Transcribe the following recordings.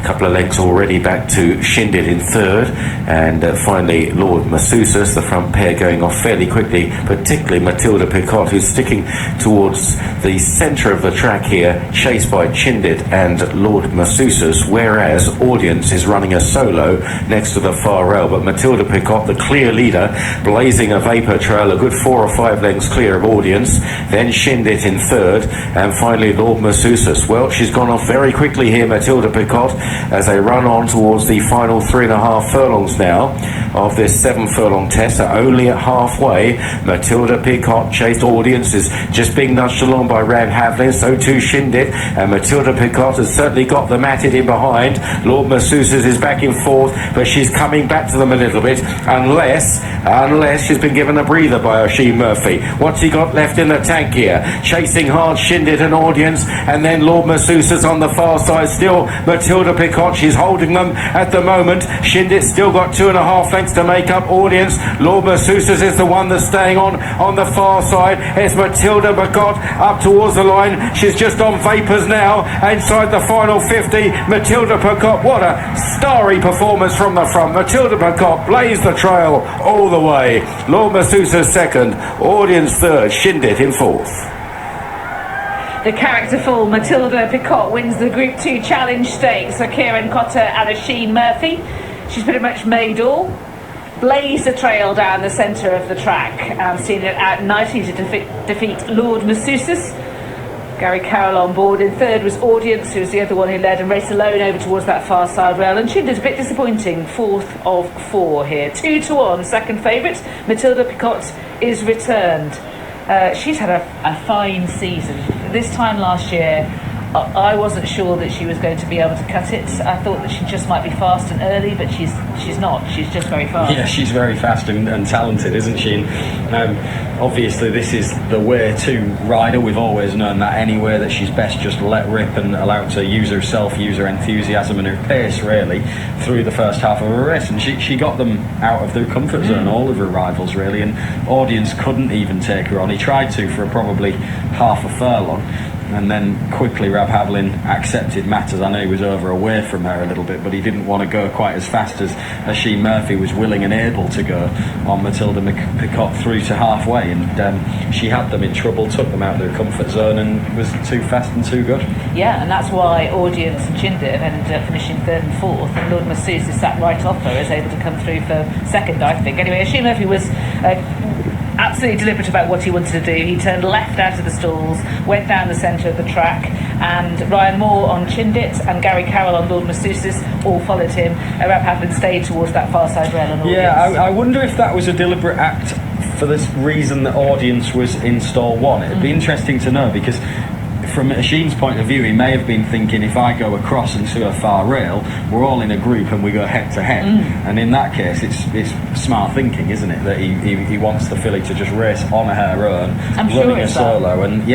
a couple of lengths already back to Shindit in third, and finally Lord Masusus, the front pair going off fairly quickly, particularly Matilda Picotte, who's sticking towards the centre of the track here, chased by Shindit and Lord Masusus, whereas Audience is running a solo next to the far rail. But Matilda Picotte, the clear leader, blazing a vapour trail, a good 4 or 5 lengths clear of Audience, then Shindit in third, and finally Lord Masusus. Well, she's gone off very quickly here, Matilda Picotte, as they run on towards the final 3.5 furlongs now of this 7 furlong test. Only at halfway, Matilda Picotte chased. Audience is just being nudged along by Rab Havlin, so too Shindit, and Matilda Picotte has certainly got the matted in behind. Lord Masusus is back in fourth, but she's coming back to them a little bit, unless she's been given a breather by Oisin Murphy. What's he got left in the tank here? Chasing hard Shindit and Audience, and then Lord Masusus on the far side still. Matilda Picotte, she's holding them at the moment. Shindit's still got 2.5 lengths to make up Audience. Lord Masusus is the one that's staying on the far side. It's Matilda Picotte up towards the line. She's just on vapours now, inside the final 50. Matilda Picotte, what a starry performance from the front. Matilda Picotte blazed the trail all the way. Lord Masusus second, Audience third, Shindit in fourth. The characterful Matilda Picotte wins the Group 2 Challenge Stakes for Kieran Cotter and Oisin Murphy. She's pretty much made all. Blazed the trail down the centre of the track, seen it out nicely to defeat Lord Masusus. Gary Carroll on board. In third was Audience, who was the other one who led and raced alone over towards that far side rail. And Shindit's a bit disappointing, fourth of 4 here. 2-1, second favourite. Matilda Picotte is returned. She's had a fine season. This time last year, I wasn't sure that she was going to be able to cut it. I thought that she just might be fast and early, but she's not. She's just very fast. Yeah, she's very fast and talented, isn't she? Obviously, this is the way to rider. We've always known that anywhere that she's best just let rip and allow her to use herself, use her enthusiasm and her pace, really, through the first half of her race. And she got them out of their comfort zone, all of her rivals, really. And Audience couldn't even take her on. He tried to for probably half a furlong. And then quickly Rab Havlin accepted matters. I know he was away from her a little bit, but he didn't want to go quite as fast as Oisin Murphy was willing and able to go on Matilda Picotte through to halfway, and she had them in trouble, took them out of their comfort zone, and was too fast and too good. Yeah, and that's why Audience and Shindit ended up finishing third and fourth, and Lord Masusus sat right off her, is able to come through for second, I think. Anyway, Oisin Murphy was absolutely deliberate about what he wanted to do. He turned left out of the stalls, went down the centre of the track, and Ryan Moore on Shindit and Gary Carroll on Lord Masusus all followed him. Rab Havlin stayed towards that far side rail. Yeah, I wonder if that was a deliberate act for this reason that Audience was in stall 1. It'd be interesting to know, because from Oisin's point of view, he may have been thinking, if I go across and to a far rail, we're all in a group and we go head to head. And in that case, it's smart thinking, isn't it? That he wants the filly to just race on her own, running a solo, and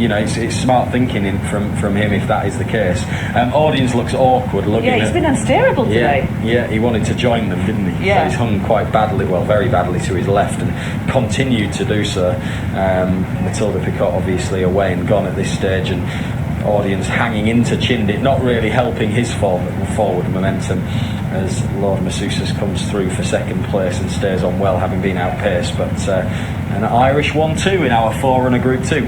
you know, it's smart thinking from him if that is the case. Audience looks awkward looking. Yeah, he's been unsteerable today. Yeah, he wanted to join them, didn't he? Yeah. So he's hung quite badly, well, very badly to his left, and continued to do so. Matilda Picotte obviously away and gone at this stage, and Audience hanging into Shindit, not really helping his forward momentum, as Lord Masusus comes through for second place and stays on well, having been outpaced. But an Irish 1-2 in our 4-runner Group 2.